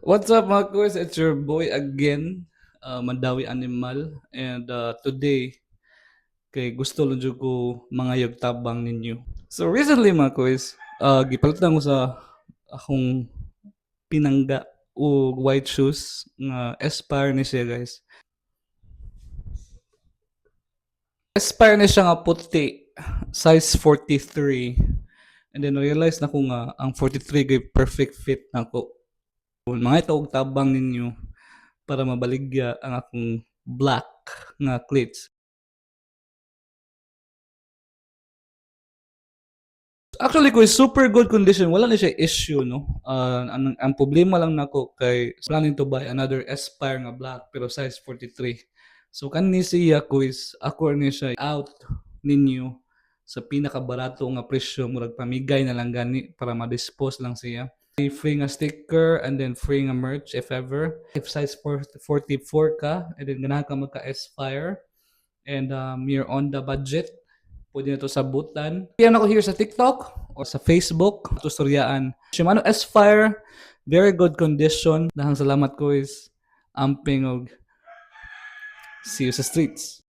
What's up mga kuys? It's your boy again, Mandawi Animal. And today, kay gusto lang jud ko mga tabang ninyo. So recently mga kuys, gipalitan ko sa akong pinangga o white shoes nga Aspire ni siya guys. Aspire ni siya nga puti, size 43. And then realize na ko nga ang 43 gay perfect fit na ko. Mga ito og tabang ninyo para mabaligya ang akong black nga cleats. Actually, kung super good condition, wala na siya issue, no? Ang problema lang nako kay planning to buy another Aspire nga black pero size 43. So kani siya quiz, ako ni siya out ninyo sa pinakabarato nga presyo murag pamigay na lang gani para ma-dispose lang siya. Free nga sticker and then free nga merch if ever. If size 44 ka and then ganahan ka magka Aspire and you're on the budget, pwede na to sabutan. Yan ako here sa TikTok or sa Facebook. Tustoryaan. Shimano S-Fire, very good condition. Dahang salamat ko is amping og see you sa streets.